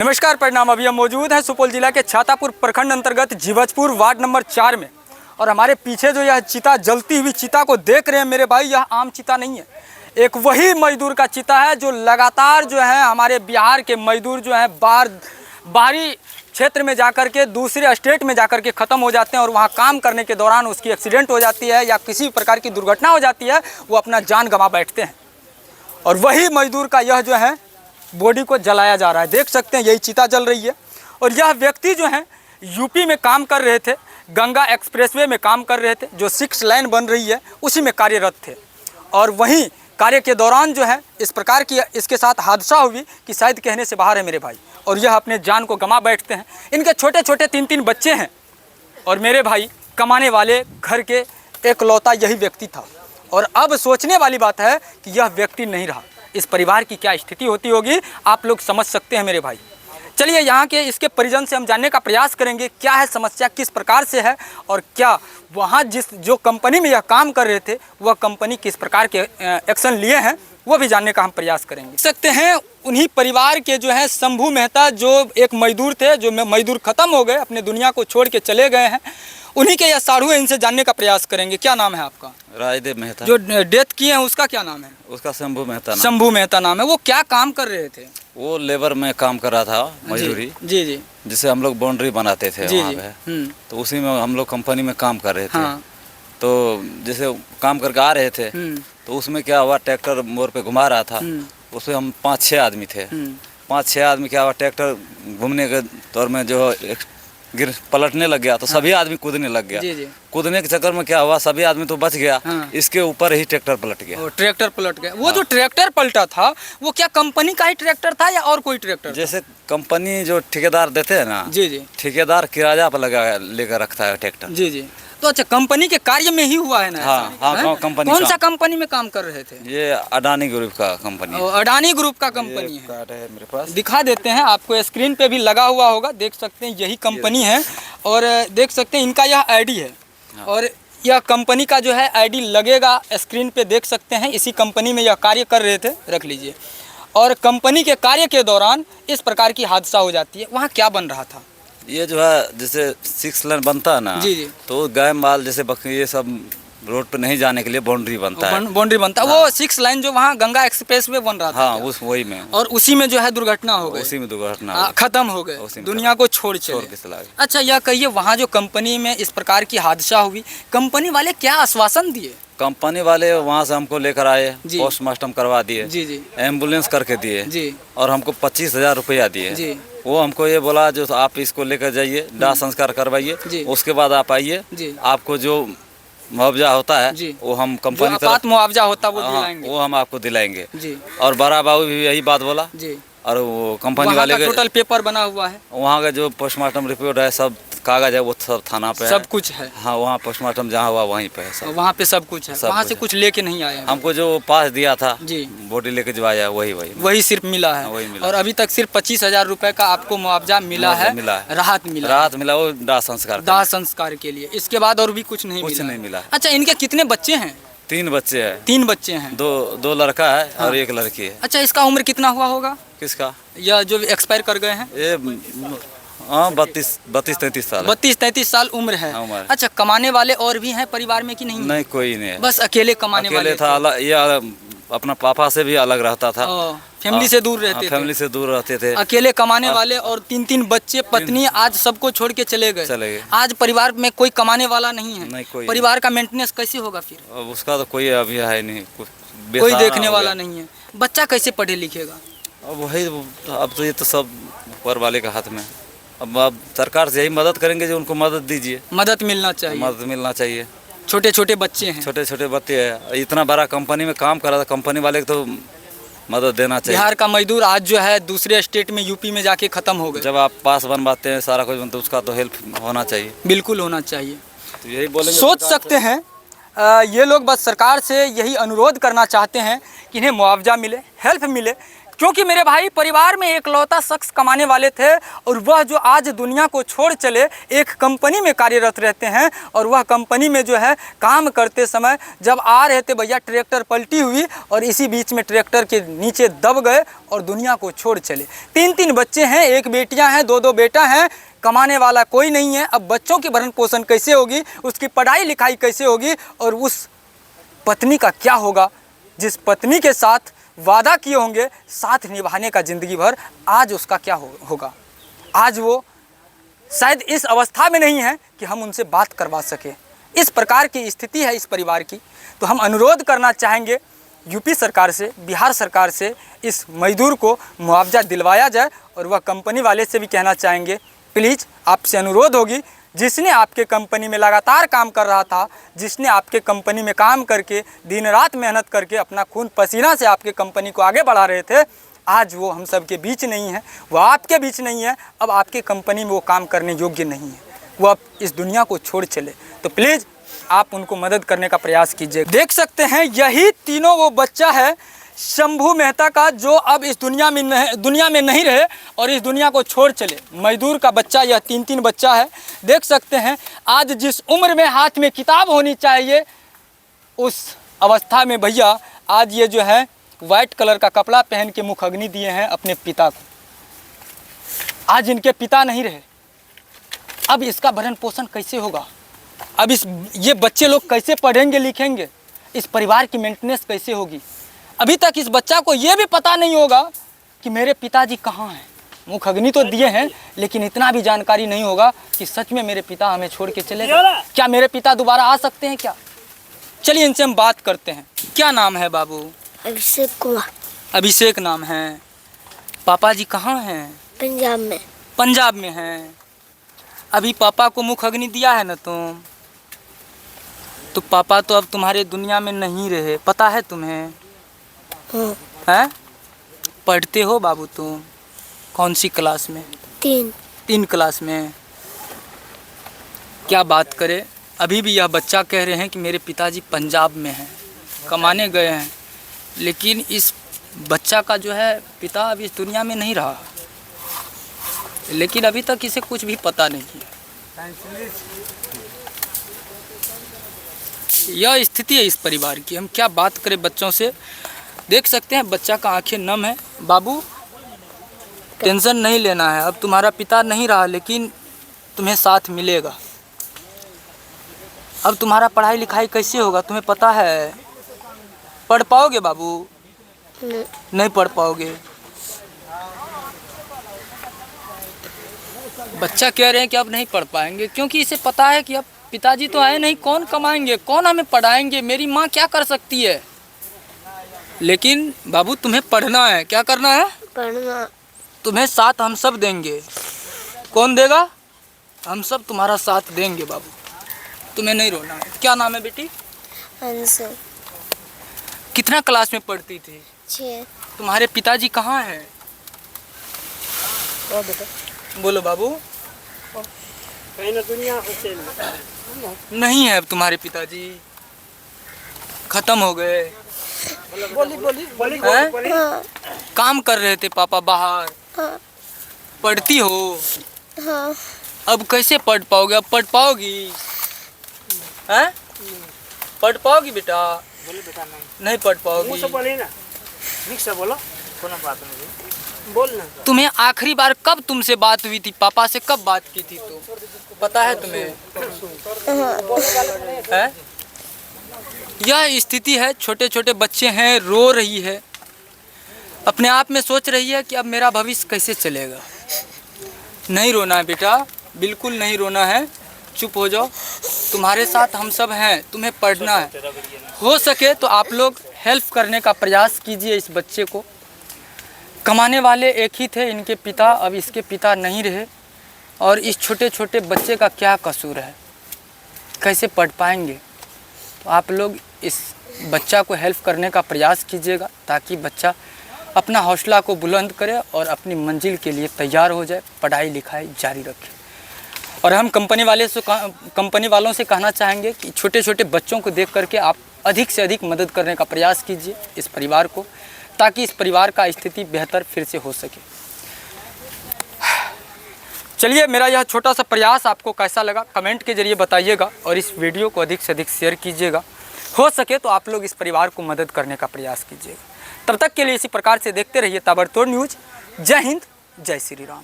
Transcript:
नमस्कार, प्रणाम। अभी हम मौजूद हैं सुपौल जिला के छातापुर प्रखंड अंतर्गत जीवजपुर वार्ड नंबर 4 में। और हमारे पीछे जो यह चिता, जलती हुई चिता को देख रहे हैं मेरे भाई, यह आम चिता नहीं है। एक वही मजदूर का चिता है जो लगातार जो है हमारे बिहार के मजदूर जो है बाहरी क्षेत्र में जाकर के दूसरे स्टेट में जाकर के ख़त्म हो जाते हैं और वहाँ काम करने के दौरान उसकी एक्सीडेंट हो जाती है या किसी प्रकार की दुर्घटना हो जाती है, वो अपना जान गंवा बैठते हैं। और वही मजदूर का यह जो है बॉडी को जलाया जा रहा है। देख सकते हैं यही चिता जल रही है। और यह व्यक्ति जो है यूपी में काम कर रहे थे, गंगा एक्सप्रेसवे में काम कर रहे थे, जो 6 लाइन बन रही है उसी में कार्यरत थे। और वहीं कार्य के दौरान जो है इस प्रकार की इसके साथ हादसा हुई कि शायद कहने से बाहर है मेरे भाई। और यह अपने जान को गंवा बैठते हैं। इनके छोटे छोटे 3-3 बच्चे हैं। और मेरे भाई कमाने वाले घर के एकलौता यही व्यक्ति था। और अब सोचने वाली बात है कि यह व्यक्ति नहीं रहा, इस परिवार की क्या स्थिति होती होगी, आप लोग समझ सकते हैं मेरे भाई। चलिए यहाँ के इसके परिजन से हम जानने का प्रयास करेंगे क्या है समस्या, किस प्रकार से है, और क्या वहाँ जो कंपनी में यह काम कर रहे थे वह कंपनी किस प्रकार के एक्शन लिए हैं, वो भी जानने का हम प्रयास करेंगे। देख सकते हैं उन्हीं परिवार के जो है शंभू मेहता, जो एक मजदूर थे, जो मजदूर ख़त्म हो गए, अपने दुनिया को छोड़ के चले गए हैं। उन्हीं के यह साढ़ू है, इनसे जानने का प्रयास करेंगे। क्या नाम है आपका? राजदेव मेहता। जो डेथ किए हैं उसका क्या नाम है? उसका शंभू मेहता नाम। शंभू मेहता नाम है। वो क्या काम कर रहे थे? वो लेबर में काम कर रहा था, मजदूरी। जी जी। जिसे हम लोग बाउंड्री बनाते थे वहाँ पे। तो उसी में हम लोग कंपनी में काम कर रहे थे। हाँ। तो जैसे काम करके आ रहे थे तो उसमें क्या हुआ, ट्रैक्टर मोड़ पे घुमा रहा था। उसमें हम 5-6 आदमी थे। 5-6 आदमी क्या हुआ, ट्रैक्टर घूमने के दौर में जो पलटने लग गया तो सभी आदमी कूदने लग गया। जी जी। कूदने के चक्कर में क्या हुआ, सभी आदमी तो बच गया। हाँ। इसके ऊपर ही ट्रैक्टर पलट गया। ट्रैक्टर पलट गया। वो जो ट्रैक्टर पलटा था वो क्या कंपनी का ही ट्रैक्टर था या और कोई ट्रैक्टर? जैसे कंपनी जो ठेकेदार देते हैं ना। जी जी। ठेकेदार किराया पर लगा लेकर रखता है ट्रैक्टर। जी जी। तो अच्छा, कंपनी के कार्य में ही हुआ है ना? हाँ हाँ, कंपनी। कौन सा कंपनी में काम कर रहे थे? ये अडानी ग्रुप का कंपनी। अडानी ग्रुप का कंपनी है। कार्ड है मेरे पास, दिखा देते हैं आपको, स्क्रीन पे भी लगा हुआ होगा, देख सकते हैं यही कंपनी है। और देख सकते हैं इनका यह आईडी है। और यह कंपनी का जो है आईडी लगेगा स्क्रीन पे, देख सकते हैं इसी कंपनी में यह कार्य कर रहे थे। रख लीजिए। और कंपनी के कार्य के दौरान इस प्रकार की हादसा हो जाती है। वहाँ क्या बन रहा था? ये जो है जैसे 6 लाइन बनता है ना। जी जी। तो गाय माल जैसे बकरी ये सब रोड पे नहीं जाने के लिए बाउंड्री बनता है। बाउंड्री बनता है। हाँ। वो 6 लाइन जो वहाँ गंगा एक्सप्रेस वे बन रहा था। हाँ, उस वही में। और उसी में जो है दुर्घटना हो गई। उसी में दुर्घटना खत्म हो गए, दुनिया को छोड़ के। अच्छा, यह कहिए वहाँ जो कंपनी में इस प्रकार की हादसा हुई, कंपनी वाले क्या आश्वासन दिए? कंपनी वाले वहाँ से हमको लेकर आए, पोस्टमार्टम करवा दिए। जी जी। एम्बुलेंस करके दिए जी। और हमको 25,000 रुपया दिए जी। वो हमको ये बोला जो आप इसको लेकर जाइए, दाह संस्कार करवाइए, उसके बाद आप आइए, आपको जो मुआवजा होता है वो हम कंपनी तरफ मुआवजा होता है वो दिलाएंगे। वो हम आपको दिलाएंगे जी। और बड़ा बाबू भी यही बात बोला जी। और वो कंपनी वाले का टोटल पेपर बना हुआ है, वहाँ का जो पोस्टमार्टम रिपोर्ट है, सब कागज है, वो सब थाना पे सब कुछ है। हाँ, वहाँ पोस्टमार्टम जहाँ हुआ वहीं पे है सब। वहाँ पे सब कुछ है। वहाँ से कुछ लेके नहीं आए? हमको जो पास दिया था जी, बॉडी लेके जो आया वही सिर्फ मिला है। वही मिला। और अभी तक सिर्फ 25,000 रुपए का आपको मुआवजा मिला है, राहत मिला वो दाह संस्कार के लिए। इसके बाद और भी कुछ नहीं मिला। अच्छा, इनके कितने बच्चे हैं? 3 बच्चे हैं। 3 बच्चे हैं। 2 लड़का है और 1 लड़की है। अच्छा, इसका उम्र कितना हुआ होगा? किसका? या जो एक्सपायर कर गए हैं? ये 32-33 साल। 32-33 साल उम्र है। अच्छा, कमाने वाले और भी हैं परिवार में कि नहीं? नहीं, कोई नहीं है, बस अकेले कमाने वाले था। ये अपना पापा से भी अलग रहता था, फैमिली से दूर रहते थे। फैमिली से दूर रहते थे, अकेले कमाने वाले। और 3-3 बच्चे, पत्नी, आज सबको छोड़ के चले गए। आज परिवार में कोई कमाने वाला नहीं है। नहीं, कोई। परिवार का मेंटेनेंस कैसे होगा फिर? उसका तो कोई अभी है नहीं, कोई देखने वाला नहीं है। बच्चा कैसे पढ़े लिखेगा? अब वही, अब तो ये तो सब ऊपर वाले का हाथ में। अब आप सरकार से यही मदद करेंगे जो उनको मदद दीजिए। मदद मिलना चाहिए। छोटे छोटे बच्चे हैं। छोटे बच्चे हैं। इतना बड़ा कंपनी में काम कर रहा था, कंपनी वाले को तो मदद देना चाहिए। बिहार का मजदूर आज जो है दूसरे स्टेट में, यूपी में जाके खत्म हो गए। जब आप पास बनवाते हैं, सारा कुछ बनता है, उसका तो हेल्प होना चाहिए। बिल्कुल होना चाहिए। तो यही बोलेंगे, सोच सकते हैं ये लोग बस सरकार से यही अनुरोध करना चाहते हैं कि इन्हें मुआवजा मिले, हेल्प मिले, क्योंकि मेरे भाई परिवार में एकलौता शख्स कमाने वाले थे और वह जो आज दुनिया को छोड़ चले एक कंपनी में कार्यरत रहते हैं और वह कंपनी में जो है काम करते समय जब आ रहे थे भैया ट्रैक्टर पलटी हुई और इसी बीच में ट्रैक्टर के नीचे दब गए और दुनिया को छोड़ चले। 3 बच्चे हैं, 1 बेटियां हैं, 2 बेटा हैं, कमाने वाला कोई नहीं है। अब बच्चों की भरण पोषण कैसे होगी, उसकी पढ़ाई लिखाई कैसे होगी और उस पत्नी का क्या होगा जिस पत्नी के साथ वादा किए होंगे साथ निभाने का ज़िंदगी भर, आज उसका क्या होगा। आज वो शायद इस अवस्था में नहीं है कि हम उनसे बात करवा सकें। इस प्रकार की स्थिति है इस परिवार की। तो हम अनुरोध करना चाहेंगे यूपी सरकार से, बिहार सरकार से इस मजदूर को मुआवजा दिलवाया जाए और वह कंपनी वाले से भी कहना चाहेंगे प्लीज़ आपसे अनुरोध होगी, जिसने आपके कंपनी में लगातार काम कर रहा था, जिसने आपके कंपनी में काम करके दिन रात मेहनत करके अपना खून पसीना से आपके कंपनी को आगे बढ़ा रहे थे, आज वो हम सब के बीच नहीं है, वो आपके बीच नहीं है, अब आपके कंपनी में वो काम करने योग्य नहीं है, वो अब इस दुनिया को छोड़ चले। तो प्लीज़ आप उनको मदद करने का प्रयास कीजिए। देख सकते हैं यही तीनों वो बच्चा है शंभू मेहता का जो अब इस दुनिया में नहीं रहे और इस दुनिया को छोड़ चले। मजदूर का बच्चा यह 3 बच्चा है। देख सकते हैं आज जिस उम्र में हाथ में किताब होनी चाहिए उस अवस्था में भैया आज ये जो है वाइट कलर का कपड़ा पहन के मुखअग्नि दिए हैं अपने पिता को। आज इनके पिता नहीं रहे, अब इसका भरण पोषण कैसे होगा, अब ये बच्चे लोग कैसे पढ़ेंगे लिखेंगे, इस परिवार की मेंटेनेंस कैसे होगी। अभी तक इस बच्चा को ये भी पता नहीं होगा कि मेरे पिताजी कहाँ हैं। मुखअग्नि तो दिए हैं लेकिन इतना भी जानकारी नहीं होगा कि सच में मेरे पिता हमें छोड़ के चले गए, क्या मेरे पिता दोबारा आ सकते हैं क्या। चलिए इनसे हम बात करते हैं। क्या नाम है बाबू? अभिषेक कुमार। अभिषेक नाम है। पापा जी कहाँ हैं? पंजाब में। पंजाब में हैं। अभी पापा को मुखअग्नि दिया है ना तुम, तो पापा तो अब तुम्हारे दुनिया में नहीं रहे, पता है तुम्हें? हैं? पढ़ते हो बाबू तुम? कौन सी क्लास में? 3 क्लास में। क्या बात करें, अभी भी यह बच्चा कह रहे हैं कि मेरे पिताजी पंजाब में हैं, कमाने गए हैं, लेकिन इस बच्चा का जो है पिता अभी इस दुनिया में नहीं रहा, लेकिन अभी तक इसे कुछ भी पता नहीं है। यह स्थिति है इस परिवार की। हम क्या बात करें बच्चों से। देख सकते हैं बच्चा का आंखें नम है। बाबू टेंशन नहीं लेना है, अब तुम्हारा पिता नहीं रहा लेकिन तुम्हें साथ मिलेगा। अब तुम्हारा पढ़ाई लिखाई कैसे होगा तुम्हें पता है? पढ़ पाओगे बाबू? नहीं पढ़ पाओगे। बच्चा कह रहे हैं कि अब नहीं पढ़ पाएंगे क्योंकि इसे पता है कि अब पिताजी तो आए नहीं, कौन कमाएंगे, कौन हमें पढ़ाएंगे, मेरी माँ क्या कर सकती है। लेकिन बाबू तुम्हें पढ़ना है। क्या करना है? पढ़ना। तुम्हें साथ हम सब देंगे। कौन देगा? हम सब तुम्हारा साथ देंगे बाबू, तुम्हें नहीं रोना है। क्या नाम है बेटी? अंशु। कितना क्लास में पढ़ती थी? 6। तुम्हारे पिताजी कहाँ हैं? बोलो बाबू। नहीं है अब तुम्हारे पिताजी, खत्म हो गए। हाँ। काम कर रहे थे पापा बाहर। हाँ। पढ़ती हो? हाँ। अब कैसे पढ़ पाओगे? अब पढ़ पाओगी? हैं? पढ़ पाओगी बेटा? बोले बेटा नहीं पढ़ पाओगी। मुँह से बोले ना, ठीक से बोलो, कोई बात नहीं, बोल ना। तुम्हें आखिरी बार कब तुमसे बात हुई थी? पापा से कब बात की थी? तो पता है तुम्हें? है? यह स्थिति है। छोटे छोटे बच्चे हैं, रो रही है, अपने आप में सोच रही है कि अब मेरा भविष्य कैसे चलेगा। नहीं रोना है बेटा, बिल्कुल नहीं रोना है, चुप हो जाओ। तुम्हारे साथ हम सब हैं, तुम्हें पढ़ना है। हो सके तो आप लोग हेल्प करने का प्रयास कीजिए इस बच्चे को। कमाने वाले एक ही थे इनके पिता, अब इसके पिता नहीं रहे और इस छोटे छोटे बच्चे का क्या कसूर है, कैसे पढ़ पाएंगे। तो आप लोग इस बच्चा को हेल्प करने का प्रयास कीजिएगा ताकि बच्चा अपना हौसला को बुलंद करे और अपनी मंजिल के लिए तैयार हो जाए, पढ़ाई लिखाई जारी रखे। और हम कंपनी वालों से कहना चाहेंगे कि छोटे छोटे बच्चों को देख करके आप अधिक से अधिक मदद करने का प्रयास कीजिए इस परिवार को, ताकि इस परिवार का स्थिति बेहतर फिर से हो सके। चलिए, मेरा यह छोटा सा प्रयास आपको कैसा लगा कमेंट के जरिए बताइएगा और इस वीडियो को अधिक से अधिक शेयर कीजिएगा। हो सके तो आप लोग इस परिवार को मदद करने का प्रयास कीजिएगा। तब तक के लिए इसी प्रकार से देखते रहिए ताबड़तोड़ न्यूज़। जय हिंद, जय श्री राम।